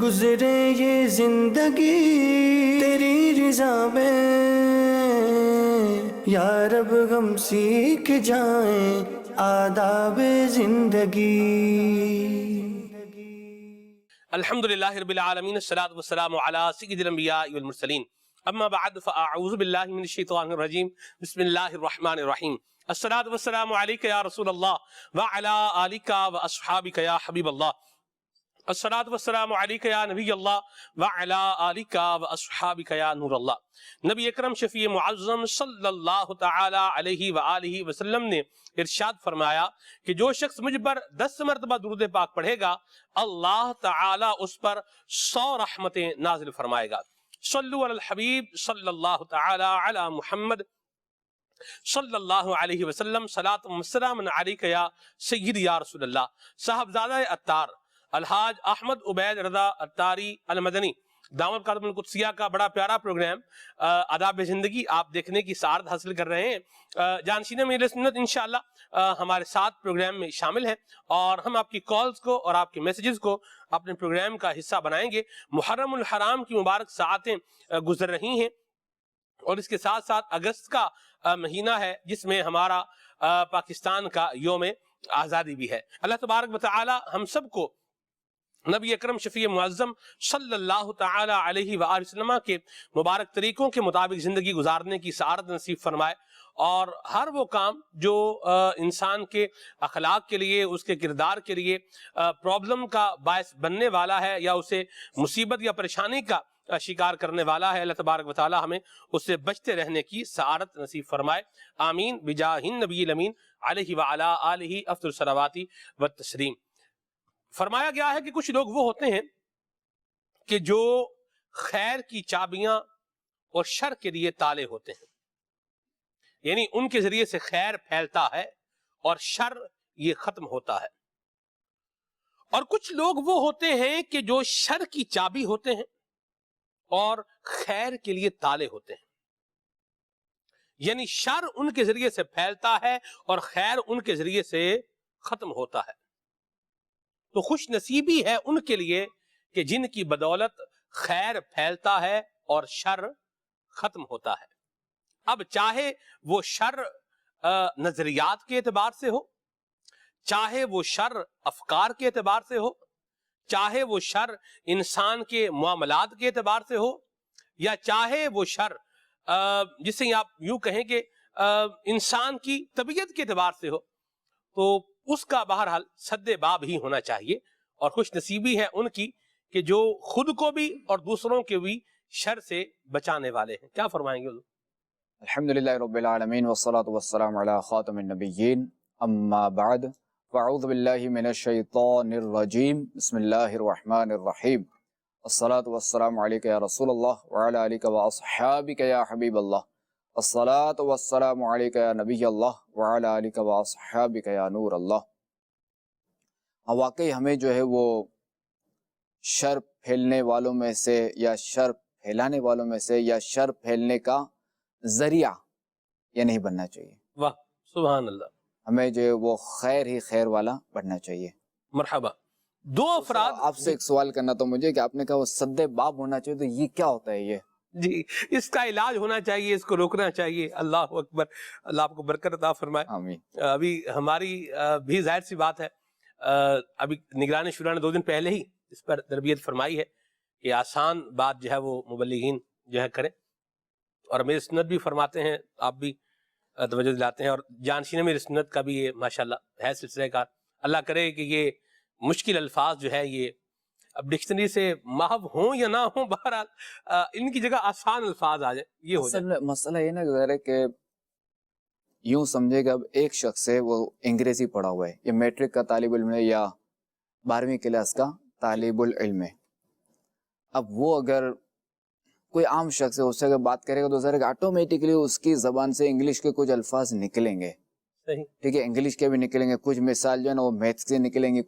گزرے یہ زندگی تیری رضا میں، یا رب ہم سیکھ جائیں آداب زندگی۔ الحمدللہ رب العالمین، الصلاۃ والسلام علی سید الانبیاء والمرسلین، اما بعد فاعوذ باللہ من الشیطان الرجیم، بسم اللہ الرحمن الرحیم۔ الصلاۃ والسلام علیک یا رسول اللہ وعلی آلک واصحابک یا حبیب اللہ۔ الصلاۃ والسلام علیک یا نبی اللہ وعلی آلک واصحابک یا نور اللہ۔ نبی اکرم شفیع معظم صلی اللہ تعالی علیہ وآلہ وسلم نے ارشاد فرمایا کہ جو شخص مجھ پر 10 مرتبہ درود پاک پڑھے گا، اللہ تعالی اس پر 100 رحمتیں نازل فرمائے گا۔ صلو علی الحبیب صلی اللہ تعالی علی محمد صلی اللہ علیہ وسلم، صلاۃ و سلام علیک یا سیدی یا رسول اللہ۔ صاحبزادہ اتار الحاج احمد عبید رضا اتاری المدنی دامت کاتم القدسیہ کا بڑا پیارا پروگرام آداب زندگی آپ دیکھنے کی سعادت حاصل کر رہے ہیں۔ جانشین امیر سنت انشاءاللہ ہمارے ساتھ پروگرام میں شامل ہیں، اور ہم آپ کی کالز کو اور آپ کے میسیجز کو اپنے پروگرام کا حصہ بنائیں گے۔ محرم الحرام کی مبارک ساعتیں گزر رہی ہیں، اور اس کے ساتھ ساتھ اگست کا مہینہ ہے جس میں ہمارا پاکستان کا یوم آزادی بھی ہے۔ اللہ تبارک و تعالی ہم سب کو نبی اکرم شفیع معظم صلی اللہ تعالی علیہ وآلہ وسلم کے مبارک طریقوں کے مطابق زندگی گزارنے کی سعادت نصیب فرمائے، اور ہر وہ کام جو انسان کے اخلاق کے لیے، اس کے کردار کے لیے پرابلم کا باعث بننے والا ہے، یا اسے مصیبت یا پریشانی کا شکار کرنے والا ہے، اللہ تبارک و تعالی ہمیں اس سے بچتے رہنے کی سعادت نصیب فرمائے، آمین بجاہ النبی الامین علیہ وعلی آلہ افضل الصلوات والتسلیم۔ فرمایا گیا ہے کہ کچھ لوگ وہ ہوتے ہیں کہ جو خیر کی چابیاں اور شر کے لیے تالے ہوتے ہیں، یعنی ان کے ذریعے سے خیر پھیلتا ہے اور شر یہ ختم ہوتا ہے۔ اور کچھ لوگ وہ ہوتے ہیں کہ جو شر کی چابی ہوتے ہیں اور خیر کے لیے تالے ہوتے ہیں، یعنی شر ان کے ذریعے سے پھیلتا ہے اور خیر ان کے ذریعے سے ختم ہوتا ہے۔ تو خوش نصیبی ہے ان کے لیے کہ جن کی بدولت خیر پھیلتا ہے اور شر ختم ہوتا ہے۔ اب چاہے وہ شر نظریات کے اعتبار سے ہو، چاہے وہ شر افکار کے اعتبار سے ہو، چاہے وہ شر انسان کے معاملات کے اعتبار سے ہو، یا چاہے وہ شر جسے آپ یوں کہیں کہ انسان کی طبیعت کے اعتبار سے ہو، تو اس کا بہرحال سد باب ہی ہونا چاہیے۔ اور خوش نصیبی ہے ان کی کہ جو خود کو بھی اور دوسروں کے بھی شر سے بچانے والے ہیں۔ کیا فرمائیں گے حضور؟ الحمدللہ رب العالمین والصلاة والسلام علی خاتم النبیین، اما بعد فاعوذ باللہ من الشیطان الرجیم، بسم اللہ الرحمن الرحیم۔ الصلاة والسلام علیک یا رسول اللہ وعلی آلک واصحابک یا حبیب اللہ۔ الصلاة والسلام علیک یا نبی اللہ وعلی آلک واصحابک یا نور اللہ۔ واقعی ہمیں جو ہے وہ شر پھیلنے والوں میں سے، یا شر پھیلانے والوں میں سے، یا شر پھیلنے کا ذریعہ یہ نہیں بننا چاہیے۔ واہ سبحان اللہ۔ ہمیں جو ہے وہ خیر ہی خیر والا بننا چاہیے۔ مرحبا۔ دو افراد آپ سے ایک سوال کرنا تو مجھے کہ آپ نے کہا وہ سد باب ہونا چاہیے، تو یہ کیا ہوتا ہے؟ یہ جی، اس کا علاج ہونا چاہیے، اس کو روکنا چاہیے۔ اللہ اکبر، اللہ آپ کو برکت عطا فرمائے۔ آمین۔ ابھی ہماری بھی ظاہر سی بات ہے، ابھی نگران شورا نے 2 دن پہلے ہی اس پر تربیت فرمائی ہے کہ آسان بات جو ہے وہ مبلغین جو ہے کریں، اور میری سنت بھی فرماتے ہیں، آپ بھی توجہ دلاتے ہیں، اور جانشین میری سنت کا بھی یہ ماشاءاللہ ہے سلسلہ کار۔ اللہ کرے کہ یہ مشکل الفاظ جو ہے یہ اب ڈکشنری سے محو ہوں یا نہ ہوں، بہرحال ان کی جگہ آسان الفاظ آ جائیں، یہ ہو جائے۔ مسئلہ یہ نا ظاہر ہے کہ یوں سمجھے کہ اب ایک شخص ہے وہ انگریزی پڑھا ہوا ہے، یا میٹرک کا طالب علم ہے، یا 12ویں کلاس کا طالب العلم ہے۔ اب وہ اگر کوئی عام شخص ہے اس سے اگر بات کرے گا تو ظاہر ہے کہ آٹومیٹکلی اس کی زبان سے انگلش کے کچھ الفاظ نکلیں گے، ٹھیک ہے، انگلش کے بھی نکلیں گے، کچھ مثال جو ہے نا وہ میتھس سے نکلیں گی،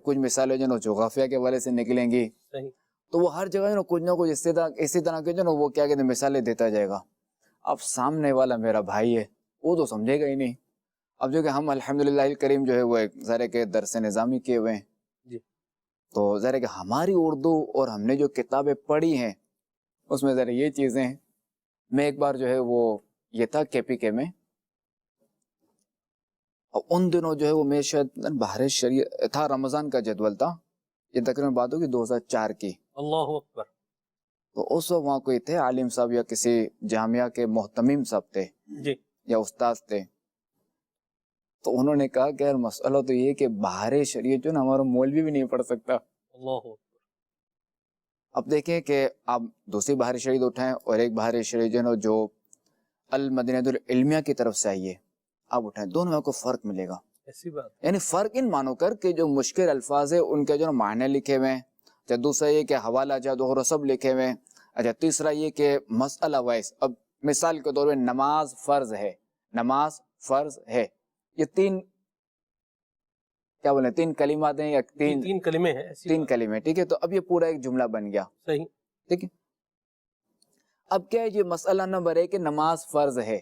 کچھ مثالیں جو ہے نا جغرافیہ کے والے سے نکلیں گی، تو وہ ہر جگہ جو ہے نا کچھ نہ کچھ اسی طرح کے جو ہے نا وہ کیا کہتے ہیں مثالیں دیتا جائے گا۔ اب سامنے والا میرا بھائی ہے، وہ تو سمجھے گا ہی نہیں۔ اب جو کہ ہم الحمدللہ الکریم جو ہے وہ ظاہر ہے کہ درس نظامی کیے ہوئے ہیں، تو ذرا کہ ہماری اردو اور ہم نے جو کتابیں پڑھی ہیں اس میں ذرا یہ چیزیں ہیں. میں ایک بار جو ہے وہ یہ تھا KPK میں، اور ان دنوں جو ہے وہ میں شاید باہر شریعت تھا، رمضان کا جدول تھا، یہ تقریباً بات ہوگی 2004 کی. اللہ اکبر. تو اس وقت وہاں کوئی تھے عالم صاحب یا کسی جامعہ کے محتمم صاحب تھے جی یا استاد تھے. تو انہوں نے کہا کہ یار مسئلہ تو یہ کہ باہر شریعت جو نا ہمارا مولوی بھی نہیں پڑھ سکتا. اللہ اکبر. اب دیکھیں کہ آپ دوسری باہر شریعت اٹھائیں اور ایک باہر شریعت جو المدینہ العلمیہ کی طرف سے آئیے آپ اٹھائیں، دونوں میں آپ کو فرق ملے گا. ایسی بات. یعنی فرق ان مانو کر کہ جو مشکل الفاظ ہے ان کے جو معنی لکھے ہوئے ہیں. اچھا دوسرا یہ کہ حوالہ جات اور سب لکھے ہوئے ہیں. اچھا تیسرا یہ کہ مسئلہ وائز، اب مثال کے طور پہ نماز فرض ہے، نماز فرض ہے، یہ تین کیا بولے تین کلمات ہیں یا تین کلمے ہیں، ایسی تین بات. کلمے، ٹھیک ہے. تو اب یہ پورا ایک جملہ بن گیا، صحیح. ٹھیک ہے. اب کیا ہے یہ مسئلہ نمبر 1 کہ نماز فرض ہے.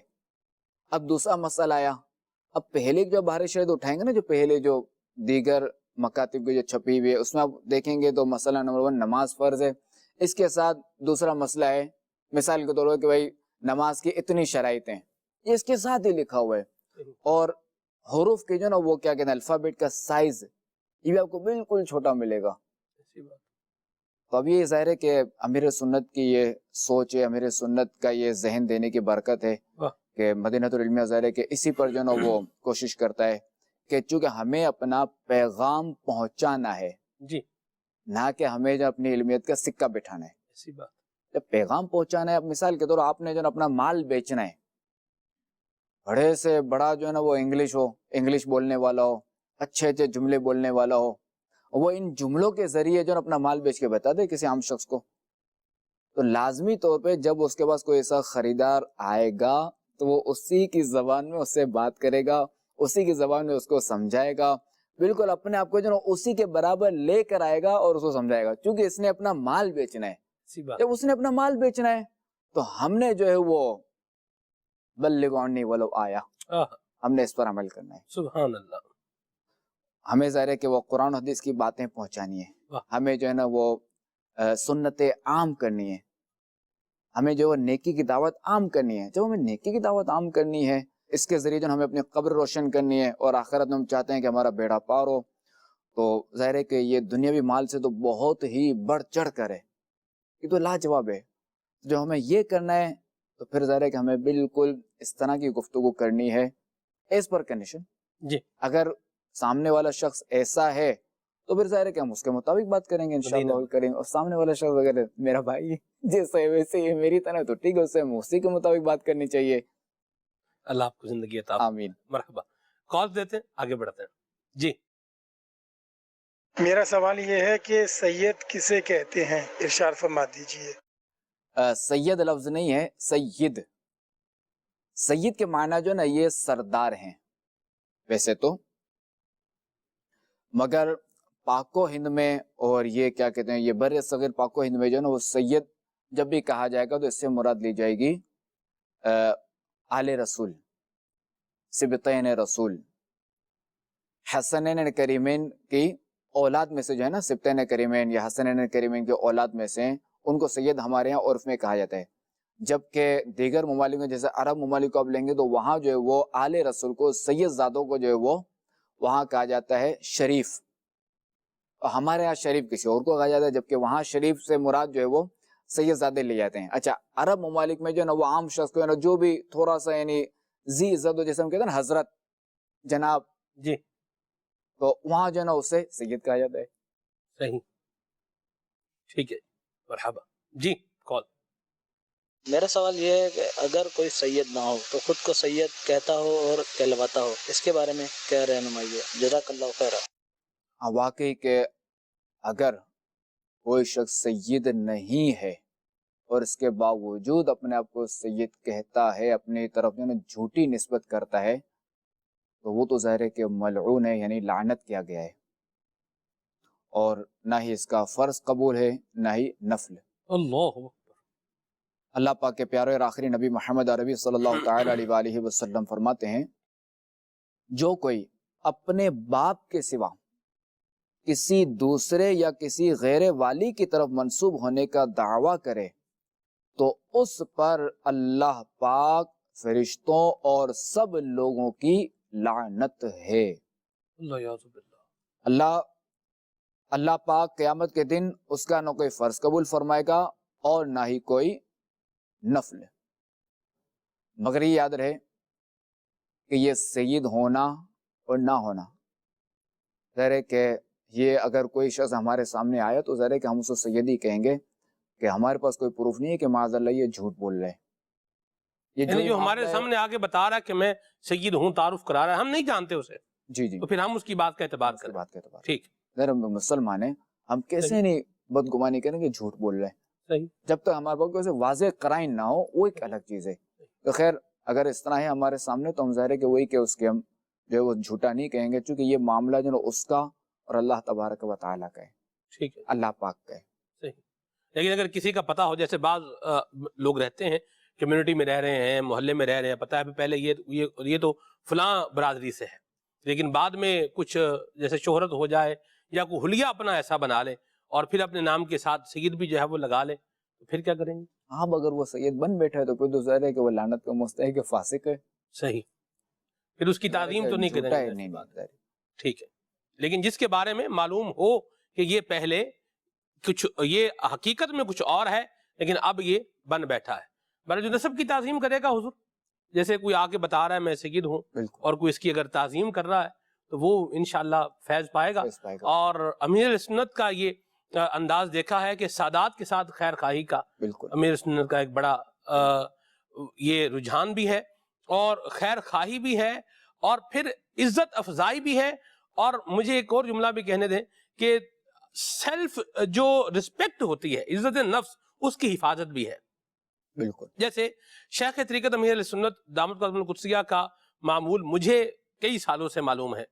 اب دوسرا مسئلہ آیا، اب پہلے جو باہر شریعت اٹھائیں گے نا، جو پہلے جو دیگر مکاتب کی جو چھپی ہوئی ہے اس میں آپ دیکھیں گے تو مسئلہ نمبر 1 نماز فرض ہے. اس کے ساتھ دوسرا مسئلہ ہے مثال کے طور پر کہ بھائی نماز کی اتنی شرائط ہیں، یہ اس کے ساتھ ہی لکھا ہوا ہے. اور حروف کے جو نا وہ کیا کہتے ہیں الفابیٹ کا سائز یہ بھی آپ کو بالکل چھوٹا ملے گا. ایسی بات. تو اب یہ ظاہر ہے کہ امیر سنت کی یہ سوچ ہے، امیر سنت کا یہ ذہن دینے کی برکت ہے کہ مدینہ العلمیہ ظاہر ہے کہ اسی پر جو نا وہ کوشش کرتا ہے کہ چونکہ ہمیں اپنا پیغام پہنچانا ہے جی. نہ کہ ہمیں جو اپنی علمیت کا سکہ بٹھانا ہے. ایسی بات. جب پیغام پہنچانا ہے، اب مثال کے طور آپ نے جو اپنا مال بیچنا ہے، بڑے سے بڑا جو ہے نا وہ انگلش بولنے والا ہو، اچھے اچھے جملے بولنے والا ہو، وہ ان جملوں کے ذریعے جو اپنا مال بیچ کے بتا دے کسی عام شخص کو، تو لازمی طور پہ جب اس کے پاس کوئی ایسا خریدار آئے گا تو وہ اسی کی زبان میں اس سے بات کرے گا، اسی کی زبان میں اس کو سمجھائے گا، بالکل اپنے آپ کو جو اسی کے برابر لے کر آئے گا اور اس کو سمجھائے گا، کیونکہ اس نے اپنا مال بیچنا ہے. جب اس نے اپنا مال بیچنا ہے تو ہم نے جو ہے وہ بلغوا عنی ولو آیا، ہم نے اس پر عمل کرنا ہے. سبحان اللہ. ہمیں ظاہر ہے کہ وہ قرآن و حدیث کی باتیں پہنچانی ہے، ہمیں جو ہے نا وہ سنت عام کرنی ہے، ہمیں جو نیکی کی دعوت عام کرنی ہے. جب ہمیں نیکی کی دعوت عام کرنی ہے اس کے ذریعے جو ہمیں اپنی قبر روشن کرنی ہے اور آخرت میں ہم چاہتے ہیں کہ ہمارا بیڑا پار ہو، تو ظاہر ہے کہ یہ دنیاوی مال سے تو بہت ہی بڑھ چڑھ کر ہے، یہ تو لاجواب ہے. جو ہمیں یہ کرنا ہے تو پھر ظاہر ہے کہ ہمیں بالکل اس طرح کی گفتگو کرنی ہے ایز پر کنڈیشن. جی. اگر سامنے والا شخص ایسا ہے تو پھر ظاہر ہے کہ ہم اس کے مطابق بات کریں گے انشاءاللہ کریں گے. اور سامنے والا شخص اگر میرا بھائی جیسا ہے ویسے ہی میری طرح تو ٹھیک ہے، اس سے ہم اسی کے مطابق بات کرنی چاہیے. اللہ آپ کو زندگی عطا. آمین. مرحبا. کال دیتے ہیں، آگے بڑھتے ہیں. جی. میرا سوال یہ ہے کہ سید کسے کہتے ہیں، ارشاد فرما دیجئے. سید لفظ نہیں ہے، سید. سید کے معنی جو نا یہ سردار ہیں ویسے تو، مگر پاک و ہند میں اور یہ کیا کہتے ہیں یہ بر صغیر پاک و ہند میں جو نا وہ سید جب بھی کہا جائے گا تو اس سے مراد لی جائے گی آل رسول، سبطین رسول، حسنین کریمین کی اولاد میں سے جو ہے نا، سبطین کریمین یا حسنین کریمین کی اولاد میں سے ان کو سید ہمارے یہاں عرف میں کہا جاتا ہے. جبکہ دیگر ممالک میں جیسے عرب ممالک کو آپ لیں گے تو وہاں جو ہے وہ آل رسول کو، سید زادوں کو جو ہے وہ وہاں کہا جاتا ہے شریف، اور ہمارے یہاں شریف کسی اور کو کہا جاتا ہے، جبکہ وہاں شریف سے مراد جو ہے وہ سید زادے لے جاتے ہیں. اچھا عرب ممالک میں جو ہے نا وہ عام شخص کو جو بھی تھوڑا سا یعنی ذی عزت ہو، جیسے ہم کہتے ہیں نا حضرت، جناب، جی. تو وہاں جو ہے نا اسے سید کہا جاتا ہے. صحیح. ٹھیک ہے. مرحبا. جی. کال. میرا سوال یہ ہے کہ اگر کوئی سید نہ ہو تو خود کو سید کہتا ہو اور کہلواتا ہو، اس کے بارے میں کیا رہنمائی ہے؟ جزاک اللہ خیر. واقعی کہ اگر کوئی شخص سید نہیں ہے اور اس کے باوجود اپنے آپ کو سید کہتا ہے، اپنی طرف جو ہے نا جھوٹی نسبت کرتا ہے، تو وہ تو ظاہر ہے کہ ملعون ہے، یعنی لعنت کیا گیا ہے، اور نہ ہی اس کا فرض قبول ہے نہ ہی نفل. اللہ اللہ پاک کے پیارے اور آخری نبی محمد عربی صلی اللہ تعالی علیہ وآلہ وسلم فرماتے ہیں، جو کوئی اپنے باپ کے سوا کسی دوسرے یا کسی غیر والی کی طرف منسوب ہونے کا دعویٰ کرے تو اس پر اللہ پاک، فرشتوں اور سب لوگوں کی لعنت ہے۔ اللہ پاک قیامت کے دن اس کا نہ کوئی فرض قبول فرمائے گا اور نہ ہی کوئی نفل۔ مگر یہ یاد رہے کہ یہ سید ہونا اور نہ ہونا، ظاہر ہے کہ یہ اگر کوئی شخص ہمارے سامنے آیا تو ظاہر ہے کہ ہم اسے سید ہی کہیں گے کہ ہمارے پاس کوئی پروف نہیں ہے کہ معاذ اللہ یہ جھوٹ بول رہے ہیں۔ یعنی جو ہمارے سامنے آگے بتا رہا ہے کہ میں سید ہوں، تعارف کرا رہا ہے، ہم نہیں جانتے اسے، جی جی تو پھر ہم اس کی بات کا اعتبار کریں۔ بات کا اعتبار، ٹھیک، ظاہر مسلمان ہیں، ہم کیسے نہیں بدگمانی کریں گے جھوٹ بول رہے ہیں، صحیح، جب تک ہمارے پاس کوئی واضح قرائن نہ ہو، وہ ایک الگ چیز ہے۔ تو خیر اگر اس طرح ہے ہمارے سامنے تو ہم ظاہر ہے کہ وہی کہ اس کے ہم جو ہے وہ جھوٹا نہیں کہیں گے، چونکہ یہ معاملہ جو ہے اس کا اور اللہ تبارک و تعالیٰ کا ہے، ٹھیک ہے، اللہ پاک کا ہے۔ صحیح۔ لیکن اگر کسی کا پتہ ہو، جیسے بعض لوگ رہتے ہیں کمیونٹی میں رہ رہے ہیں، محلے میں رہ رہے ہیں، پتہ ہے پہلے یہ تو فلاں برادری سے ہے، لیکن بعد میں کچھ جیسے شہرت ہو جائے یا کوئی حلیہ اپنا ایسا بنا لے اور پھر اپنے نام کے ساتھ سید بھی جو ہے وہ لگا لے، تو پھر کیا کریں گے؟ ہاں اگر وہ سید بن بیٹھا ہے تو پھر تو ظاہر ہے کہ وہ لعنت کا مستحق ہے، فاسق ہے، صحیح، پھر اس کی تعظیم تو نہیں کریں جھوٹا ہے، گے، نہیں ٹھیک ہے۔ لیکن جس کے بارے میں معلوم ہو کہ یہ پہلے کچھ، یہ حقیقت میں کچھ اور ہے لیکن اب یہ بن بیٹھا ہے، بڑا جو نسب کی تعظیم کرے گا حضور، جیسے کوئی آ کے بتا رہا ہے میں سید ہوں بالکل اور کوئی اس کی اگر تعظیم کر رہا ہے تو وہ انشاءاللہ فیض پائے گا۔ فیض پائے گا۔ اور امیر سنت کا یہ انداز دیکھا ہے کہ سادات کے ساتھ خیر خواہی کا بالکل امیر سنت کا ایک بڑا یہ رجحان بھی ہے اور خیر خواہی بھی ہے اور پھر عزت افزائی بھی ہے۔ اور مجھے ایک اور جملہ بھی کہنے دیں کہ سیلف جو رسپیکٹ ہوتی ہے، عزت نفس، اس کی حفاظت بھی ہے۔ بالکل جیسے شیخ طریقت امیر علیہ سنت دامت قدم القدسیہ کا معمول مجھے کئی سالوں سے معلوم ہے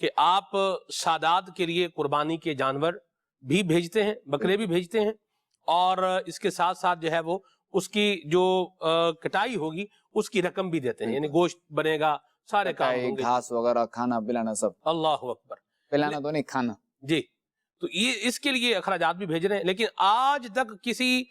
کہ آپ سادات کے لیے قربانی کے جانور بھی بھیجتے ہیں، بکرے بھی بھیجتے ہیں، اور اس کے ساتھ ساتھ جو ہے وہ اس کی جو کٹائی ہوگی اس کی رقم بھی دیتے ہیں، یعنی گوشت بنے گا، سارے کام ہوں گے، گھاس وغیرہ کھانا پلانا سب، اللہ اکبر، پلانا تو نہیں کھانا، جی، تو یہ اس کے لیے اخراجات بھی بھیج رہے ہیں۔ لیکن آج تک کسی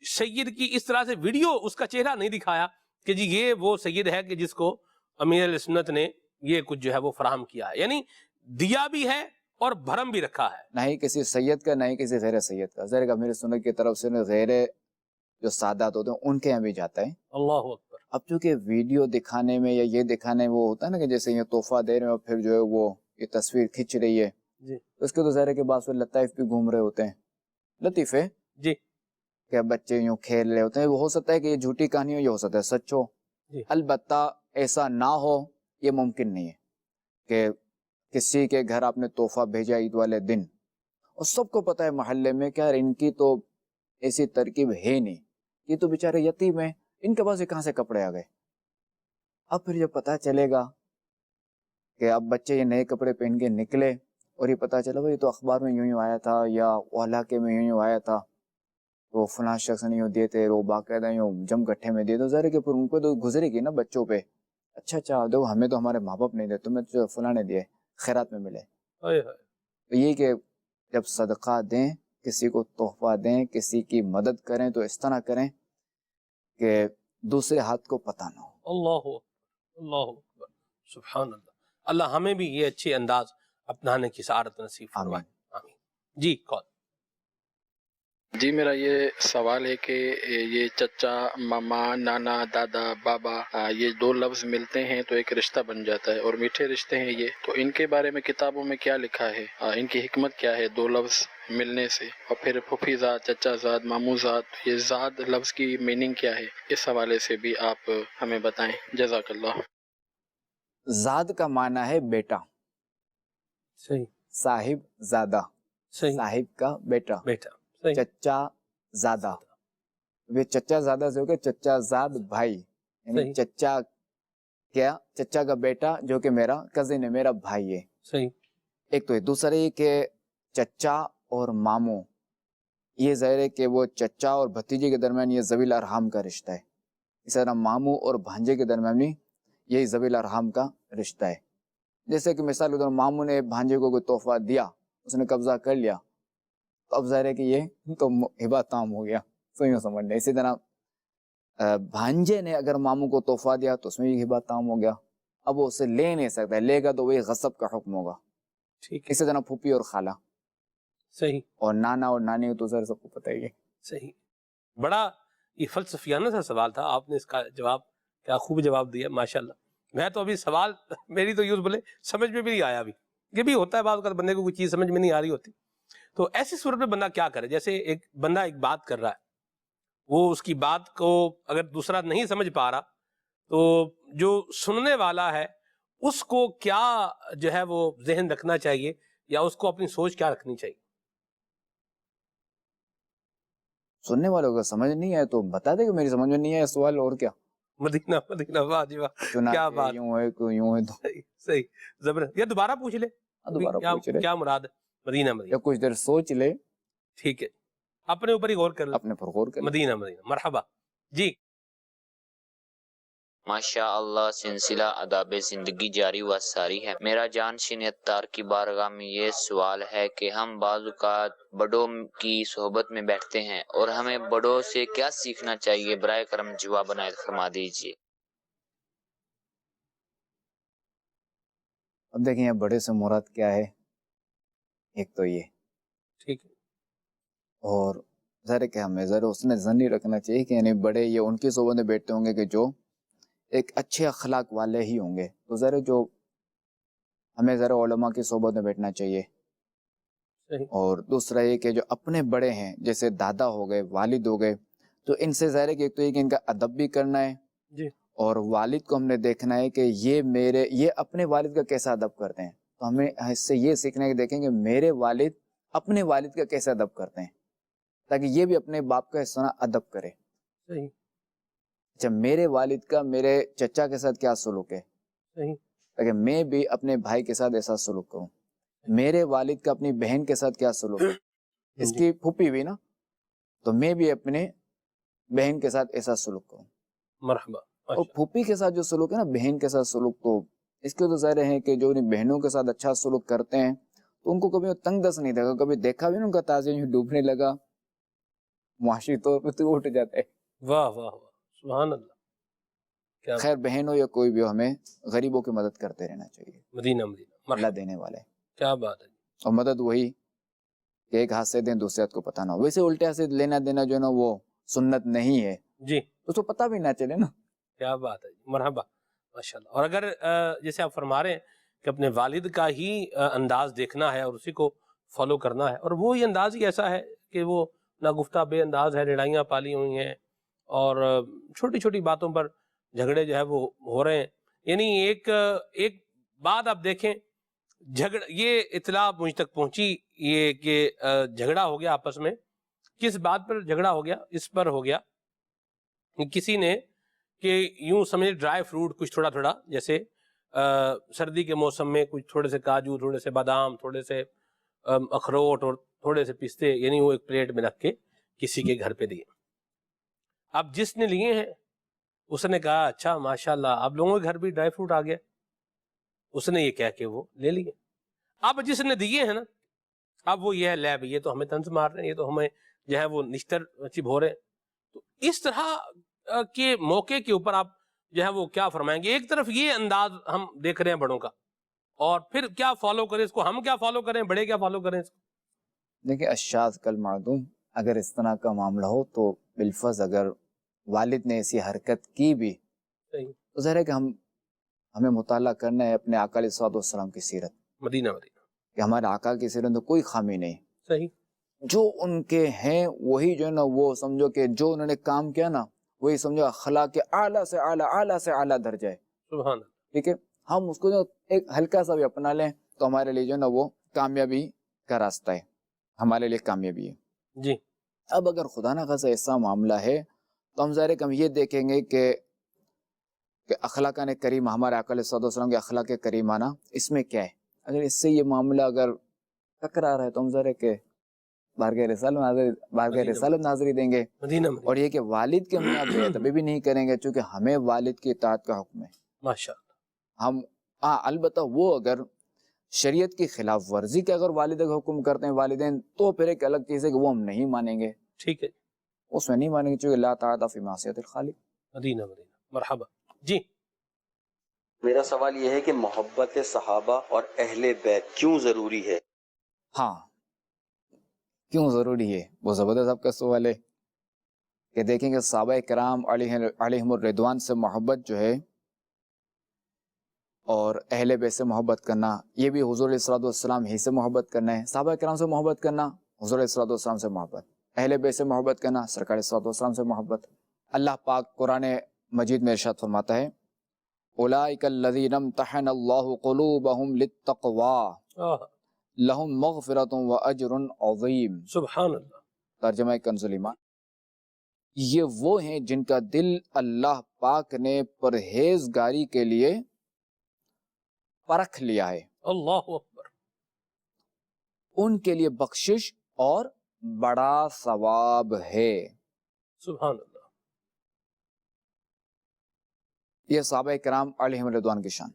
سید کی اس طرح سے ویڈیو اس کا چہرہ نہیں دکھایا کہ جی یہ وہ سید ہے کہ جس کو امیر علیہ سنت نے یہ کچھ جو ہے وہ فراہم کیا ہے، یعنی دیا بھی ہے اور بھرم بھی رکھا ہے۔ نہ ہی کسی سید کا، نہ ہی کسی غیر سید کا، ظاہر ہے امیر سنت کی طرف سے غیر جو سادات ہوتے ہیں ان کے یہاں بھی جاتا ہے۔ اللہ اکبر۔ اب چونکہ ویڈیو دکھانے میں یا یہ دکھانے میں وہ ہوتا ہے نا کہ جیسے یہ تحفہ دے رہے ہیں اور پھر جو ہے وہ یہ تصویر کھنچ رہی ہے، جی اس کے تو ظاہر ہے کہ بعض لطائف بھی گھوم رہے ہوتے ہیں، لطیفے جی کہ بچے یوں کھیل رہے ہوتے ہیں، وہ ہو سکتا ہے کہ یہ جھوٹی کہانی ہو، یہ ہو سکتا ہے سچ ہو، جی۔ البتہ ایسا نہ ہو یہ ممکن نہیں ہے کہ کسی کے گھر آپ نے تحفہ بھیجا عید والے دن اور سب کو پتا ہے محلے میں کہ یار ان کی تو ایسی ترکیب ہے نہیں، یہ تو بیچارے یتیم ہیں، ان کے پاس یہ کہاں سے کپڑے آ گئے۔ اب پھر جب پتا چلے گا کہ اب بچے یہ نئے کپڑے پہن کے نکلے اور یہ پتا چلا بھائی تو اخبار میں یوں آیا تھا یا علاقے میں یوں آیا تھا، وہ فلاں شخص نے یوں دیے تھے، وہ باقاعدہ یوں جم گٹھے میں دیے، تو ظاہر ہے کہ پھر ان کو تو گزرے گی نا بچوں پہ، اچھا دیکھو ہمیں تو ہمارے ماں باپ نہیں دے، تمہیں تو فلاں نے دیے، خیرات میں ملے۔ تو یہ کہ جب صدقہ دیں، کسی کو تحفہ دیں، کسی کی مدد کریں تو اس طرح کریں کہ دوسرے ہاتھ کو پتہ نہ ہو۔ اللہ اکبر، اللہ اکبر، سبحان اللہ۔ اللہ ہمیں بھی یہ اچھے انداز اپنانے کی سعادت نصیب فرمائے، آمین۔ جی کون؟ جی میرا یہ سوال ہے کہ یہ چچا، ماما، نانا، دادا، بابا، یہ دو لفظ ملتے ہیں تو ایک رشتہ بن جاتا ہے اور میٹھے رشتے ہیں یہ، تو ان کے بارے میں کتابوں میں کیا لکھا ہے، ان کی حکمت کیا ہے دو لفظ ملنے سے، اور پھر پھوپھی زاد، چچا زاد، مامو زاد، یہ زاد لفظ کی میننگ کیا ہے، اس حوالے سے بھی آپ ہمیں بتائیں، جزاک اللہ۔ زاد کا معنی ہے بیٹا، صحیح، صاحب زادہ، صحیح، صاحب کا بیٹا، بیٹا، صحیح، چچا زادہ، وہ چچا زادہ سے ہو گیا چچا زاد بھائی، یعنی صحیح، چچا کیا، چچا کا بیٹا جو کہ میرا کزن ہے، میرا بھائی ہے، صحیح، ایک تو ہے۔ دوسرا یہ کہ چچا اور ماموں، یہ ظاہر ہے کہ وہ چچا اور بھتیجے کے درمیان یہ ذوی الارحام کا رشتہ ہے، اس طرح ماموں اور بھانجے کے درمیان بھی یہی ذوی الارحام کا رشتہ ہے۔ جیسے کہ مثال کے طور پر ماموں نے بھانجے کو کوئی تحفہ دیا اس نے قبضہ کر لیا تو اب ظاہر ہے کہ یہ تو ہبہ تام ہو گیا، تو یوں سمجھ لیں۔ اسی طرح بھانجے نے اگر ماموں کو تحفہ دیا تو اس میں بھی ہبہ تام ہو گیا، اب وہ اسے لے نہیں سکتا، لے گا تو وہی غصب کا حکم ہوگا۔ ٹھیک ہے، اسی طرح پھوپھی اور خالہ صحیح اور نانا اور نانی تو سر سب کو پتہ ہی ہے۔ صحیح۔ بڑا یہ فلسفیانہ سا سوال تھا، آپ نے اس کا جواب کیا خوب جواب دیا ماشاءاللہ۔ میں تو ابھی سوال میری تو یوں بولے سمجھ میں بھی نہیں آیا ابھی، یہ بھی ہوتا ہے بعض اوقات بندے کو کوئی چیز سمجھ میں نہیں آ رہی ہوتی، تو ایسی صورت میں بندہ کیا کرے؟ جیسے ایک بندہ ایک بات کر رہا ہے، وہ اس کی بات کو اگر دوسرا نہیں سمجھ پا رہا تو جو سننے والا ہے اس کو کیا جو ہے وہ ذہن رکھنا چاہیے یا اس کو اپنی سوچ کیا رکھنی چاہیے؟ سننے والوں کو سمجھ نہیں آئے تو بتا دے کہ میری سمجھ میں نہیں آیا سوال، اور کیا۔ مدینہ مدینہ، واہ جی واہ، چنانچہ کیا بات، یوں ہے کوئی یوں ہے تو صحیح صحیح، زبردست۔ یا دوبارہ پوچھ لے دوبارہ پوچھ لے کیا مراد ہے مدینہ مدینہ، یا کچھ دیر سوچ لے، ٹھیک ہے، اپنے اوپر ہی غور کر لے، اپنے پر غور کر لے۔ مدینہ مدینہ، مرحبا جی۔ ماشاء اللہ سلسلہ آداب زندگی جاری و ساری ہے۔ میرا جانشین اتار کی بارگاہ میں یہ سوال ہے کہ ہم بعض اوقات بڑوں کی صحبت میں بیٹھتے ہیں اور ہمیں بڑوں سے کیا سیکھنا چاہیے؟ برائے کرم جواب عنایت فرما دیجیے۔ اب دیکھیں یہ بڑے سے مراد کیا ہے، ایک تو یہ، ٹھیک ہے، اور ظاہر ہے کہ ہمیں ذرا اس نے ظن نہیں رکھنا چاہیے کہ یعنی بڑے یہ ان کی صحبت میں بیٹھتے ہوں گے کہ جو ایک اچھے اخلاق والے ہی ہوں گے، تو ذرا جو ہمیں ذرا علماء کی صحبت میں بیٹھنا چاہیے۔ صحیح، اور دوسرا یہ کہ جو اپنے بڑے ہیں جیسے دادا ہو گئے، والد ہو گئے، تو ان سے ظاہر ہے کہ ایک تو یہ کہ ان کا ادب بھی کرنا ہے، جی، اور والد کو ہم نے دیکھنا ہے کہ یہ اپنے والد کا کیسا ادب کرتے ہیں، تو ہمیں اس سے یہ سیکھنا ہے کہ دیکھیں کہ میرے والد اپنے والد کا کیسا ادب کرتے ہیں، تاکہ یہ بھی اپنے باپ کا اس طرح ادب کرے۔ صحیح اچھا میرے والد کا میرے چچا کے ساتھ کیا سلوک ہے، صحیح، تاکہ میں بھی اپنے بھائی کے ساتھ ایسا سلوک کروں۔ میرے والد کا اپنی بہن کے ساتھ کیا سلوک ہے، اس کی پھوپھی بھی نا، تو میں بھی اپنے بہن کے ساتھ ایسا سلوک کروں۔ مرحبا، اور پھوپھی کے ساتھ جو سلوک ہے نا، بہن کے ساتھ سلوک، تو اس کے تو ظاہر ہے کہ جو انہیں بہنوں کے ساتھ اچھا سلوک کرتے ہیں تو ان کو کبھی تنگ دست نہیں دیکھا، کبھی دیکھا بھی نا ان کا تازہ یوں ڈوبنے لگا، معاشی طور پہ تو اٹھ جاتا ہے۔ واہ واہ واہ، سبحان اللہ، کیا خیر بہن ہو یا کوئی بھی ہو، ہمیں غریبوں کی مدد کرتے رہنا چاہیے، مدینہ مدینہ، اللہ مرحبا، دینے والے۔ کیا بات ہے، اور مدد وہی کہ ایک ہاتھ سے دیں دوسرے ہاتھ کو پتہ نہ ہو، ویسے الٹے ہاتھ سے لینا دینا جو ہے نا وہ سنت نہیں ہے، جی، اس کو پتہ بھی نہ چلے نا۔ کیا بات ہے، مرحبا، ماشاءاللہ۔ اور اگر جیسے آپ فرما رہے ہیں کہ اپنے والد کا ہی انداز دیکھنا ہے اور اسی کو فالو کرنا ہے، اور وہی انداز ہی ایسا ہے کہ وہ ناگفتہ بے انداز ہے، لڑائیاں پالی ہوئی ہیں اور چھوٹی چھوٹی باتوں پر جھگڑے جو ہے وہ ہو رہے ہیں، یعنی ایک بات آپ دیکھیں، یہ اطلاع مجھ تک پہنچی یہ کہ جھگڑا ہو گیا آپس میں، کس بات پر جھگڑا ہو گیا؟ اس پر ہو گیا کسی نے کہ یوں سمجھے ڈرائی فروٹ کچھ تھوڑا تھوڑا، جیسے سردی کے موسم میں کچھ تھوڑے سے کاجو، تھوڑے سے بادام، تھوڑے سے اخروٹ اور تھوڑے سے پستے، یعنی وہ ایک پلیٹ میں رکھ کے کسی کے گھر پہ دیے۔ اب جس نے لیے ہیں اس نے کہا اچھا ماشاءاللہ آپ لوگوں کے گھر بھی ڈرائی فروٹ آ گیا، اس نے یہ کہہ کے وہ لے لیے۔ اب جس نے دیے ہیں نا، اب وہ یہ ہے لے بھی، یہ تو ہمیں طنز مار رہے ہیں، یہ تو ہمیں جو ہے وہ نشتر چب ہو رہے ہیں۔ تو اس طرح کے موقع کے اوپر آپ جو ہے وہ کیا فرمائیں گے؟ ایک طرف یہ انداز ہم دیکھ رہے ہیں بڑوں کا، اور پھر کیا فالو کریں اس کو، ہم کیا فالو کریں، بڑے کیا فالو کریں اس کو؟ دیکھیں الشاذ کالمعدوم، اگر اس طرح کا معاملہ ہو تو بالفرض اگر والد نے ایسی حرکت کی بھی تو ظاہر ہے کہ ہمیں مطالعہ کرنا ہے اپنے آقا علیہ الصلوۃ والسلام کی سیرت، مدینہ مدینہ، کہ ہمارے آقا کی سیرت میں کوئی خامی نہیں، صحیح، جو ان کے ہیں وہی جو ہے نا، وہ سمجھو کہ جو انہوں نے کام کیا نا وہی سمجھو اخلاق کے اعلیٰ سے اعلیٰ، اعلیٰ سے اعلیٰ درجہ ہے، سبحان اللہ، ٹھیک ہے۔ ہم اس کو جو ایک ہلکا سا بھی اپنا لیں تو ہمارے لیے جو ہے نا وہ کامیابی کا راستہ ہے، ہمارے لیے کامیابی ہے۔ جی، اب اگر خدا نہ خاصہ ایسا معاملہ ہے تو ہم ظاہر ہے کہ ہم یہ دیکھیں گے کہ اخلاقان کریم، ہمارے آقا علیہ الصلوۃ والسلام کے اخلاق کریمانہ اس میں کیا ہے۔ اگر اس سے یہ معاملہ اگر ٹکرا رہا ہے تو ہم ظاہر ہے کہ بارگاہ رسالت ناظری دیں گے، مدینہ مدینہ، اور یہ کہ والد کے ہم یہاں بے ادبی بھی نہیں کریں گے، چونکہ ہمیں والد کی اطاعت کا حکم ہے۔ ماشاء اللہ، ہم البتہ وہ اگر شریعت کی خلاف ورزی کے اگر والدہ کا حکم کرتے ہیں والدین تو پھر ایک الگ چیز ہے کہ وہ ہم نہیں مانیں گے، ٹھیک ہے، اس میں نہیں مانیں گے، چونکہ لا طاعۃ فی معصیۃ الخالق۔ مدینہ مدینہ، مرحبا جی۔ میرا سوال یہ ہے کہ محبت صحابہ اور اہل بیت کیوں ضروری ہے؟ ہاں کیوں ضروری ہے، وہ زبردست آپ کا سوال ہے کہ دیکھیں کہ صحابہ کرام علیہم الرضوان سے محبت جو ہے اور اہل بیت سے محبت کرنا، یہ بھی حضور علیہ الصلوۃ والسلام ہی سے محبت کرنا ہے۔ صحابہ کرام سے محبت کرنا، حضور علیہ الصلوۃ والسلام سے محبت، اہل بیت سے محبت کرنا، سرکار علیہ الصلوۃ والسلام سے محبت۔ اللہ پاک قرآن مجید میں ارشاد فرماتا ہے اولئک الذین امتحن اللہ قلوبہم للتقوی لہم مغفرۃ واجر عظیم۔ سبحان اللہ۔ ترجمہ کنز الایمان، یہ وہ ہیں جن کا دل اللہ پاک نے پرہیزگاری کے لیے پرکھ لیا ہے، اللہ اکبر۔ ان کے لیے بخشش اور بڑا ثواب ہے۔ سبحان اللہ۔ یہ صحابہ کرام علیہم الرضوان کی شان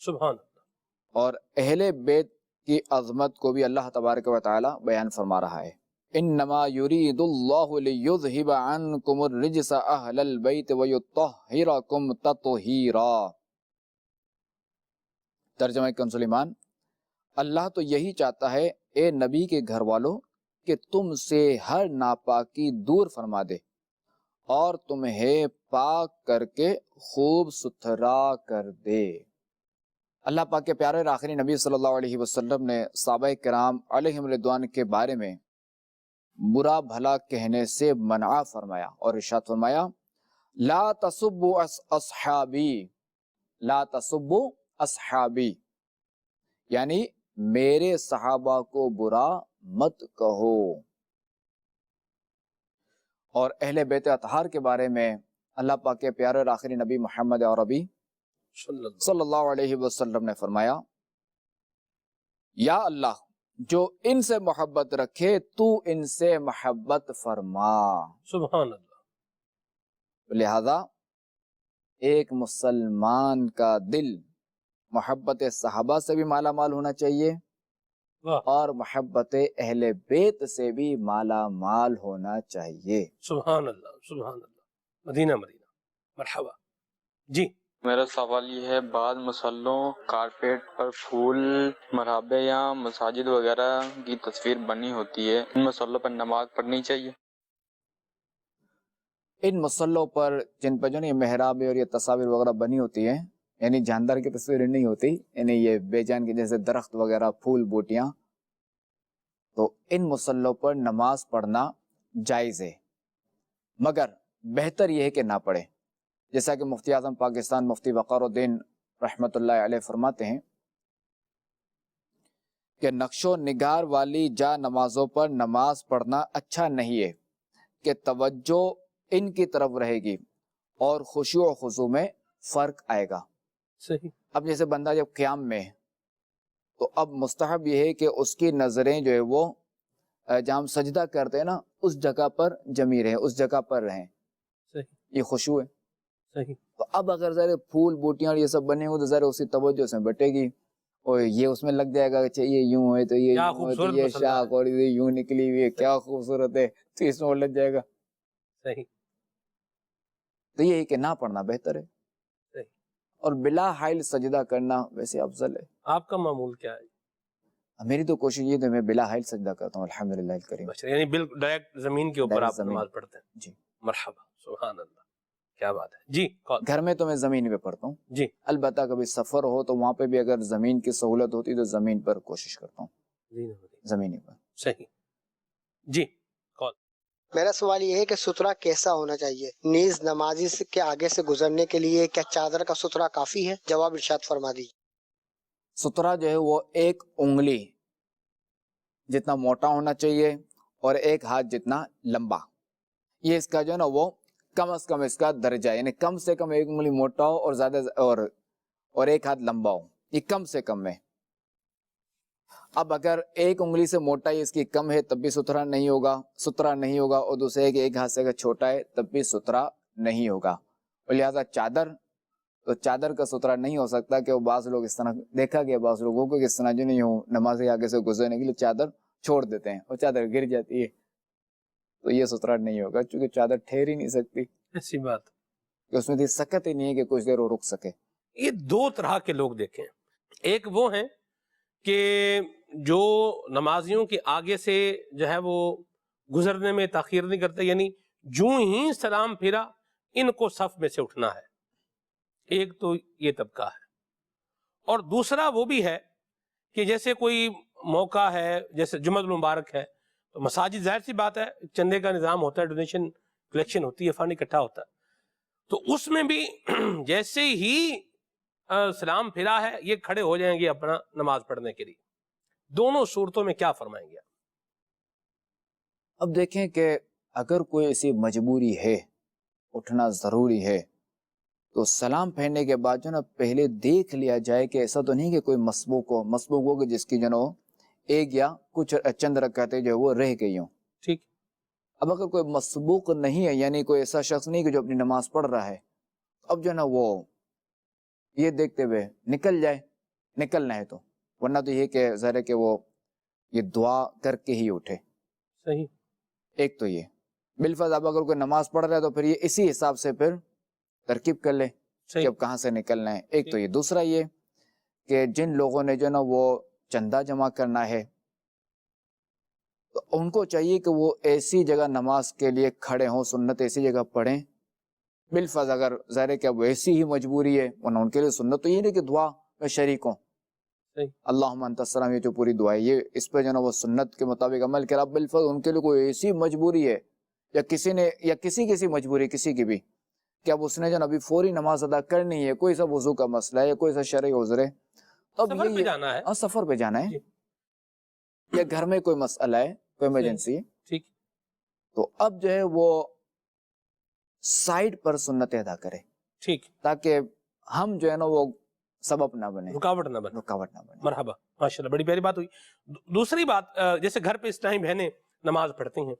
سبحان اللہ۔ اور اہل بیت کی عظمت کو بھی اللہ تبارک و تعالی بیان فرما رہا ہے، انما یرید اللہ لیذہب عنکم الرجس اہل البیت ویطہرکم تطہیرا۔ ترجمہ کنز الایمان، اللہ تو یہی چاہتا ہے اے نبی کے گھر والوں کہ تم سے ہر ناپاکی دور فرما دے اور تمہیں پاک کر کے خوب ستھرا کر دے۔ اللہ پاک کے پیارے آخری نبی صلی اللہ علیہ وسلم نے صحابہ کرام علیہم الرضوان کے بارے میں برا بھلا کہنے سے منع فرمایا اور ارشاد فرمایا لا تسبوا اصحابی، لا تسبوا اصحابی، یعنی میرے صحابہ کو برا مت کہو۔ اور اہل بیت اطہار کے بارے میں اللہ پاک کے پیارے اور آخری نبی محمد عربی صلی اللہ علیہ وسلم نے فرمایا یا اللہ جو ان سے محبت رکھے تو ان سے محبت فرما۔ سبحان اللہ۔ لہذا ایک مسلمان کا دل محبت صحابہ سے بھی مالا مال ہونا چاہیے اور محبت اہل بیت سے بھی مالا مال ہونا چاہیے۔ سبحان اللہ، سبحان اللہ، مدینہ مدینہ، مرحبا جی۔ میرا سوال یہ ہے بعض مسلوں کارپیٹ پر پھول مرحبے یا مساجد وغیرہ کی تصویر بنی ہوتی ہے، ان مسلوں پر نماز پڑھنی چاہیے؟ ان مسلوں پر جن پر جو یہ محراب اور یہ تصاویر وغیرہ بنی ہوتی ہیں، یعنی جاندار کی تصویریں نہیں ہوتی، یعنی یہ بے جان کے جیسے درخت وغیرہ پھول بوٹیاں، تو ان مسلوں پر نماز پڑھنا جائز ہے، مگر بہتر یہ ہے کہ نہ پڑھے، جیسا کہ مفتی اعظم پاکستان مفتی وقار الدین رحمت اللہ علیہ فرماتے ہیں کہ نقش و نگار والی جا نمازوں پر نماز پڑھنا اچھا نہیں ہے کہ توجہ ان کی طرف رہے گی اور خشوع و خضوع میں فرق آئے گا۔ صحیح۔ اب جیسے بندہ جب قیام میں ہے تو اب مستحب یہ ہے کہ اس کی نظریں جو ہے وہ جہاں ہم سجدہ کرتے ہیں نا اس جگہ پر جمی رہیں، اس جگہ پر رہیں، صحیح، یہ خشوع ہے۔ صحیح۔ تو اب اگر ذرا پھول بوٹیاں اور یہ سب بنے ہوئے تو ذرا اسی توجہ سے بٹے گی اور یہ اس میں لگ جائے گا کہ یہ یوں ہے تو یہ کیا یوں ہے تو خوبصورت یہ مسئلہ ہے۔ شاخ اور یہ یوں نکلی ہوئی ہے، کیا خوبصورت ہے، تو اس میں الجھ جائے گا۔ صحیح۔ تو یہ ہے کہ نہ پڑھنا بہتر ہے، صحیح۔ اور بلا حائل سجدہ کرنا ویسے افضل ہے۔ آپ کا معمول کیا ہے؟ میری تو کوشش یہ ہے میں بلا حائل سجدہ کرتا ہوں الحمدللہ الکریم۔ اچھا، یعنی بالکل ڈائریکٹ زمین کے اوپر ڈائریکٹ آپ زمین۔ نماز پڑھتے ہیں؟ جی۔ مرحبا، سبحان اللہ، کیا بات ہے جی۔ گھر میں تو میں زمین پہ پڑھتا ہوں جی۔ البتہ کبھی سفر ہو تو وہاں پہ بھی اگر زمین کی سہولت ہوتی تو زمین پر کوشش کرتا ہوں، زمینی پر۔ صحیح جی۔ میرا سوال یہ ہے کہ سترہ کیسا ہونا چاہیے؟ نیز نمازی کے آگے سے گزرنے کے لیے کیا چادر کا سترہ کافی ہے؟ جواب ارشاد فرما دیجیے۔ سترہ جو ہے وہ 1 انگلی جتنا موٹا ہونا چاہیے اور 1 ہاتھ جتنا لمبا، یہ اس کا جو ہے نا وہ کم از کم اس کا درجہ، یعنی کم سے کم 1 انگلی موٹا ہو اور زیادہ اور 1 ہاتھ لمبا ہو، یہ کم سے کم ہے۔ اب اگر 1 انگلی سے موٹا ہی اس کی کم ہے تب بھی سترہ نہیں ہوگا، اور دوسرے کہ 1 ہاتھ سے اگر چھوٹا ہے تب بھی سترہ نہیں ہوگا، اور لہٰذا چادر تو چادر کا سترا نہیں ہو سکتا کہ وہ بعض لوگ اس طرح دیکھا گیا، بعض لوگوں کو کس طرح جو نہیں ہو نماز کے آگے سے گزرنے کے لیے چادر چھوڑ دیتے ہیں اور چادر گر جاتی ہے، تو یہ سترا نہیں ہوگا چونکہ چادر ٹھہر ہی نہیں سکتی، ایسی بات کہ اس میں دی سکت ہی نہیں ہے کہ کچھ دیر وہ رک سکے۔ یہ دو طرح کے لوگ دیکھیں، ایک وہ ہیں کہ جو نمازیوں کے آگے سے جو ہے وہ گزرنے میں تاخیر نہیں کرتے، یعنی جوں ہی سلام پھرا ان کو صف میں سے اٹھنا ہے، ایک تو یہ طبقہ ہے۔ اور دوسرا وہ بھی ہے کہ جیسے کوئی موقع ہے، جیسے جمعہ المبارک ہے، تو مساجد ظاہر سی بات ہے چندے کا نظام ہوتا ہے، ڈونیشن کلیکشن ہوتی ہے، فنڈ اکٹھا ہوتا ہے، تو اس میں بھی جیسے ہی سلام پھرا ہے یہ کھڑے ہو جائیں گے اپنا نماز پڑھنے کے لیے۔ دونوں صورتوں میں کیا فرمائیں گے؟ اب دیکھیں کہ اگر کوئی ایسی مجبوری ہے، اٹھنا ضروری ہے، تو سلام پھیرنے کے بعد جو نا پہلے دیکھ لیا جائے کہ ایسا تو نہیں کہ کوئی مسبوق ہو کہ جس کی جو نا ایک یا کچھ چند رکعتیں جو وہ رہ گئی ہوں۔ ٹھیک۔ اب اگر کوئی مسبوق نہیں ہے، یعنی کوئی ایسا شخص نہیں کہ جو اپنی نماز پڑھ رہا ہے، اب جو نا وہ یہ دیکھتے ہوئے نکل جائے، نکلنا ہے تو، ورنہ تو یہ کہ ظاہر ہے کہ وہ یہ دعا کر کے ہی اٹھے۔ صحیح۔ ایک تو یہ بالفرض اب اگر کوئی نماز پڑھ رہا ہے تو پھر یہ اسی حساب سے پھر ترکیب کر لے کہ اب کہاں سے نکلنا ہے۔ ایک تو یہ، دوسرا یہ کہ جن لوگوں نے جو نا وہ چندہ جمع کرنا ہے تو ان کو چاہیے کہ وہ ایسی جگہ نماز کے لیے کھڑے ہوں، سنت ایسی جگہ پڑھیں۔ بالفرض اگر ظاہر ہے کہ اب ایسی ہی مجبوری ہے ورنہ ان کے لیے سنت تو یہ نہیں کہ دعا میں شریک ہوں، اللہم انت السلام، یہ جو پوری دعا ہے یہ اس پہ جو نا وہ سنت کے مطابق عمل کرا۔ بالفرض ان کے لیے کوئی ایسی مجبوری ہے یا کسی نے یا کسی مجبوری کسی کی بھی کہ اب اس نے جو نا ابھی فوری نماز ادا کرنی ہے، کوئی سا وضو کا مسئلہ ہے یا کوئی سا شرعی عذر ہے، تو اب سفر پہ جانا ہے، سفر پہ جانا ہے یا گھر میں کوئی مسئلہ ہے، کوئی ایمرجنسی ہے، ٹھیک، تو اب جو ہے وہ سائڈ پر سنت ادا کرے، ٹھیک، تاکہ ہم جو ہے نا وہ سبب نہ بنے، رکاوٹ نہ بنے۔ مرحبا، ماشاءاللہ، بڑی پیاری بات ہوئی۔ دوسری بات، جیسے گھر پہ اس ٹائم بہنیں نماز پڑھتی ہیں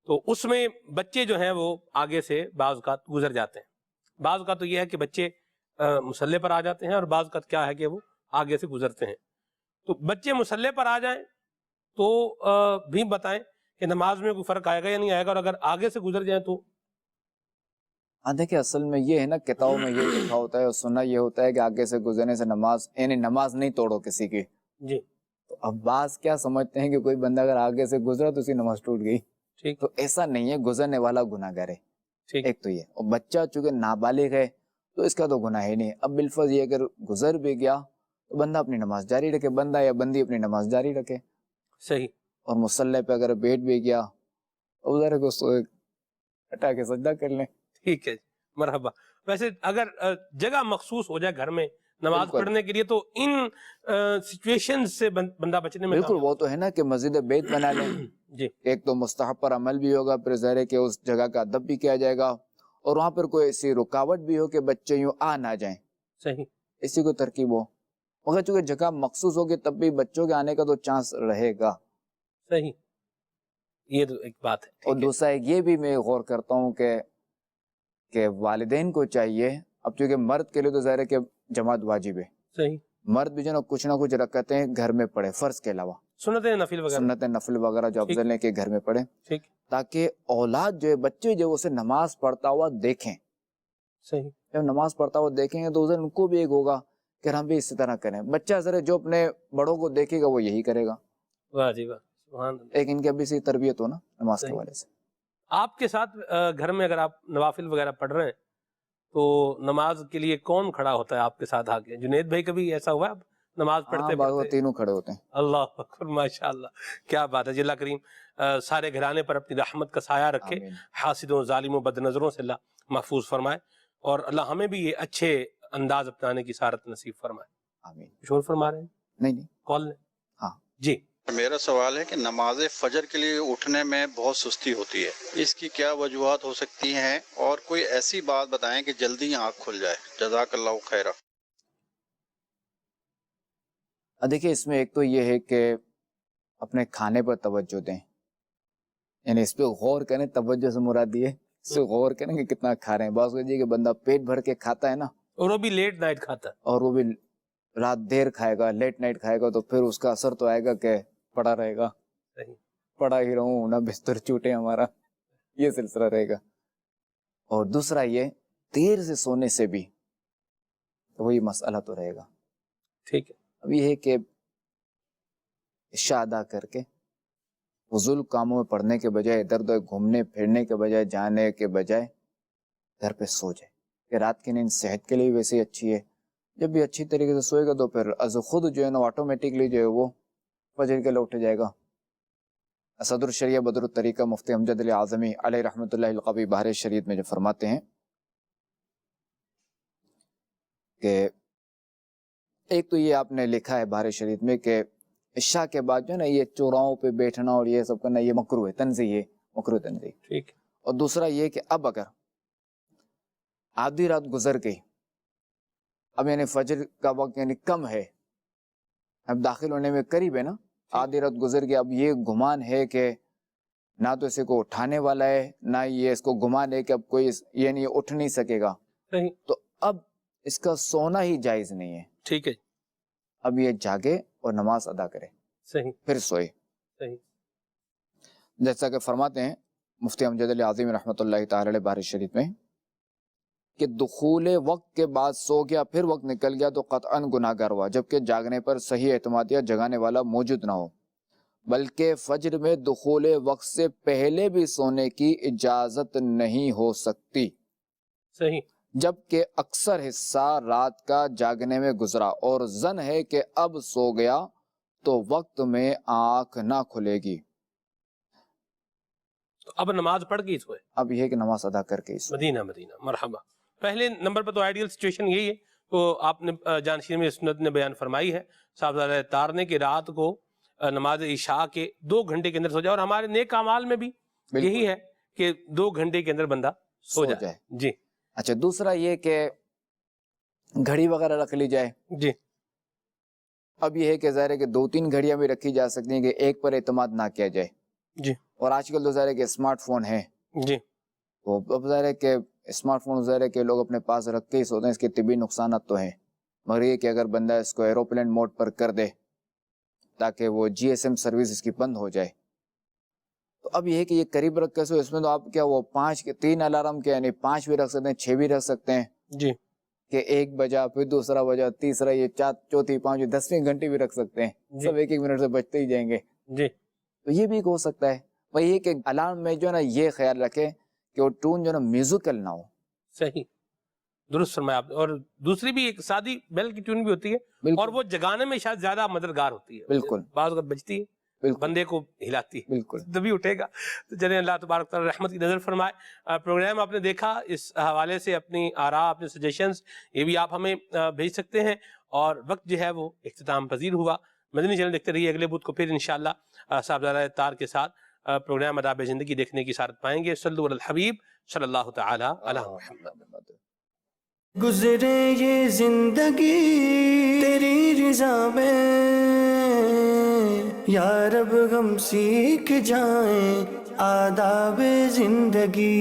تو اس میں بچے جو ہیں وہ آگے سے بعض اوقات گزر جاتے ہیں۔ بعض اوقات تو یہ ہے کہ بچے مصلی پر آ جاتے ہیں اور بعض اوقات کیا ہے کہ وہ آگے سے گزرتے ہیں۔ تو بچے مصلی پر آ جائیں تو بھی بتائیں کہ نماز میں کوئی فرق آئے گا یا نہیں آئے گا، اور اگر آگے سے گزر جائیں تو؟ دیکھیں اصل میں یہ ہے نا، کتابوں میں یہ لکھا ہوتا ہے اور سنا یہ ہوتا ہے کہ آگے سے گزرنے سے نماز یعنی نماز نہیں توڑو کسی کی۔ جی۔ تو اب بعض کیا سمجھتے ہیں کہ کوئی بندہ اگر آگے سے گزرا تو اسی نماز ٹوٹ گئی، ٹھیک، تو ایسا نہیں ہے، گزرنے والا گناہ گار ہے۔ ٹھیک، ایک تو یہ، اور بچہ چونکہ نابالغ ہے تو اس کا تو گناہ ہی نہیں۔ اب بالفرض یہ اگر گزر بھی گیا تو بندہ اپنی نماز جاری رکھے، بندہ یا بندی اپنی نماز جاری رکھے۔ صحیح۔ اور مصلی پہ اگر بیٹھ بھی گیا تو ذرا اس کو ہٹا کے سجدہ کر لیں۔ ٹھیک ہے، مرحبا۔ ویسے اگر جگہ مخصوص ہو جائے گھر میں نماز پڑھنے کے لیے تو ان سچویشن سے بندہ بچنے میں بالکل، وہ تو ہے نا کہ مسجد بیت بنا لیں، جی، ایک تو مستحب پر عمل بھی ہوگا، پھر ظاہر ہے کہ اس جگہ کا ادب بھی کیا جائے گا، اور وہاں پر کوئی ایسی رکاوٹ بھی ہو کہ بچے یوں آ نہ جائیں، صحیح، اسی کو ترکیب ہو، مگر چونکہ جگہ مخصوص ہوگی تب بھی بچوں کے آنے کا تو چانس رہے گا۔ صحیح، یہ تو ایک بات ہے۔ اور دوسرا ایک یہ بھی میں غور کرتا ہوں کہ والدین کو چاہیے، اب چونکہ مرد کے لیے تو ظاہر ہے کہ جماعت واجب ہے، صحیح، مرد بھی جو نا کچھ نہ کچھ رکعتیں گھر میں پڑھے، فرض کے علاوہ سنت نفل وغیرہ جو افضل ہے کہ گھر میں پڑھے، ٹھیک، تاکہ اولاد جو ہے، بچے جو اسے نماز پڑھتا ہوا دیکھیں۔ صحیح، جب نماز پڑھتا ہوا دیکھیں گے تو ادھر ان کو بھی ایک ہوگا کہ ہم بھی اسی طرح کریں۔ بچہ ذرا جو اپنے بڑوں کو دیکھے گا وہ یہی کرے گا۔ واہ جی واہ، سبحان اللہ۔ ایک ان کی ابھی سی تربیت ہو نا نماز کے حوالے سے۔ آپ کے ساتھ گھر میں اگر آپ نوافل وغیرہ پڑھ رہے ہیں تو نماز کے لیے کون کھڑا ہوتا ہے آپ کے ساتھ آ کے؟ جنید بھائی کبھی ایسا ہوا ہے نماز پڑھتے تینوں کھڑے ہوتے ہیں؟ اللہ اکبر، ماشاءاللہ، کیا بات ہے جی۔ اللہ کریم سارے گھرانے پر اپنی رحمت کا سایہ رکھے، حاسدوں، ظالموں، بد نظروں سے اللہ محفوظ فرمائے، اور اللہ ہمیں بھی یہ اچھے انداز اپنانے کی سعادت نصیب فرمائے۔ آمین۔ شور فرما رہے ہیں؟ نہیں، کال لیں۔ ہاں جی۔ میرا سوال ہے کہ نماز فجر کے لیے اٹھنے میں بہت سستی ہوتی ہے، اس کی کیا وجوہات ہو سکتی ہیں، اور کوئی ایسی بات بتائیں کہ جلدی آنکھ کھل جائے؟ جزاک اللہ خیرہ۔ دیکھیں اس میں ایک تو یہ ہے کہ اپنے کھانے پر توجہ دیں، یعنی اس پہ غور کریں، توجہ سے مراد یہ اس سے غور کریں کہ کتنا کھا رہے ہیں۔ بعض کہ بندہ پیٹ بھر کے کھاتا ہے نا اور وہ بھی لیٹ نائٹ کھاتا ہے, اور وہ بھی رات دیر کھائے گا, لیٹ نائٹ کھائے گا, تو پھر اس کا اثر تو آئے گا کہ پڑا رہے گا, صحیح, پڑا ہی رہوں نہ بستر چھوٹے ہمارا, یہ سلسلہ رہے گا. اور دوسرا یہ دیر سے سونے سے بھی تو وہی مسئلہ تو رہے گا. ٹھیک ہے. اب یہ ہے کہ عشاء ادا کر کے فضول کاموں میں پڑھنے کے بجائے, ادھر ادھر گھومنے پھرنے کے بجائے, جانے کے بجائے گھر پہ سو جائے, کہ رات کی نیند صحت کے لیے ویسے ہی اچھی ہے. جب بھی اچھی طریقے سے سوئے گا تو پھر از خود جو ہے نا آٹومیٹکلی جو ہے وہ فجر کے لیے اٹھ جائے گا. صدر الشریعہ بدر الطریقہ مفتی امجد علی اعظمی علیہ رحمۃ اللہ القوی بحر شریعت میں جو فرماتے ہیں کہ ایک تو یہ آپ نے لکھا ہے بحر شریعت میں کہ عشاء کے بعد جو ہے نا یہ چوراہوں پہ بیٹھنا اور یہ سب کرنا یہ مکروہ ہے, تنزیہ ہے, مکروہ تنزیہ. ٹھیک. اور دوسرا یہ کہ اب اگر آدھی رات گزر گئی, اب یعنی فجر کا وقت یعنی کم ہے, اب داخل ہونے میں قریب ہے نا, آدھی رات گزر گئی, اب یہ گمان ہے کہ نہ تو اسے کو اٹھانے والا ہے, نہ یہ اس کو گمان ہے کہ اب کوئی یعنی اٹھ نہیں سکے گا, صحیح, تو اب اس کا سونا ہی جائز نہیں ہے. ٹھیک ہے. اب یہ جاگے اور نماز ادا کرے, صحیح, پھر سوئے. صحیح. جیسا کہ فرماتے ہیں مفتی امجد علی اعظمی رحمۃ اللہ تعالی علیہ بحر شریف میں کہ دخول وقت کے بعد سو گیا پھر وقت نکل گیا تو قطعاً گناہگار ہوا, جبکہ جاگنے پر صحیح اعتماد یا جگانے والا موجود نہ ہو, بلکہ فجر میں دخول وقت سے پہلے بھی سونے کی اجازت نہیں ہو سکتی. صحیح. جبکہ اکثر حصہ رات کا جاگنے میں گزرا اور ظن ہے کہ اب سو گیا تو وقت میں آنکھ نہ کھلے گی. تو اب نماز پڑھ کے ہی سوئے. اب یہ کہ نماز ادا کر کے ہی سوئے. مدینہ مرحبا. پہلے نمبر پر تو آئیڈیل سچویشن یہی ہے, تو آپ نے جانشین میں سنت نے بیان فرمائی ہے صاحبزادہ تار نے کہ رات کو نماز عشاء کے 2 گھنٹے کے اندر سو جائے, اور ہمارے نیک اعمال میں بھی یہی ہے کہ 2 گھنٹے کے اندر بندہ سو جائے. جی. اچھا, دوسرا یہ کہ گھڑی وغیرہ رکھ لی جائے. جی. اب یہ ہے کہ ظاہر ہے کہ 2-3 گھڑیاں بھی رکھی جا سکتی ہیں کہ ایک پر اعتماد نہ کیا جائے. جی. اور آج کل تو ظاہر ہے کہ اسمارٹ فون ہے. جی. تو اب ظاہر ہے کہ اسمارٹ فون ظاہر ہے کہ لوگ اپنے پاس رکھ کے ہی سوتے ہیں, اس کے طبی نقصانات تو ہیں, مگر یہ کہ اگر بندہ اس کو ایروپلین موڈ پر کر دے تاکہ وہ GSM سروس اس کی بند ہو جائے, تو اب یہ ہے کہ یہ قریب رکھ کے سو, اس میں تو آپ کیا وہ 3 الارم کے یعنی 5 بھی رکھ سکتے ہیں, 6 بھی رکھ سکتے ہیں. جی. کہ 1 بجا پھر دوسرا بجا تیسرا, یہ چوتھی 5 10ویں گھنٹی بھی رکھ سکتے ہیں. سب 1-1 منٹ سے بچتے ہی جائیں گے. جی. تو یہ بھی ہو سکتا ہے. وہی ہے کہ الارم میں جو ہے نا یہ خیال رکھے کہ وہ ٹون جو ہے نا میوزیکل نہ ہو. صحیح, درست فرمایا آپ نے. اور دوسری بھی ایک سادی بیل کی ٹون بھی ہوتی ہے, اور وہ جگانے میں شاید زیادہ مددگار ہوتی ہے. بالکل. بعض وقت بجتی ہے, بندے کو ہلاتی ہے, بالکل, تبھی اٹھے گا. تو چلیں اللہ تبارک تعالی رحمت کی نظر فرمائے. پروگرام آپ نے دیکھا, اس حوالے سے اپنی آراء, اپنے سجیشنز یہ بھی آپ ہمیں بھیج سکتے ہیں. اور وقت جو ہے وہ اختتام پذیر ہوا. مدنی چینل دیکھتے رہیے. اگلے بدھ کو پھر انشاءاللہ صاحبزادہ تار کے ساتھ پروگرام آداب زندگی دیکھنے کی سعادت پائیں گے. صلو علی الحبیب صلی اللہ تعالی علی محمد. گزرے یہ زندگی تیری رضا میں, یا رب ہم سیکھ جائیں آداب زندگی.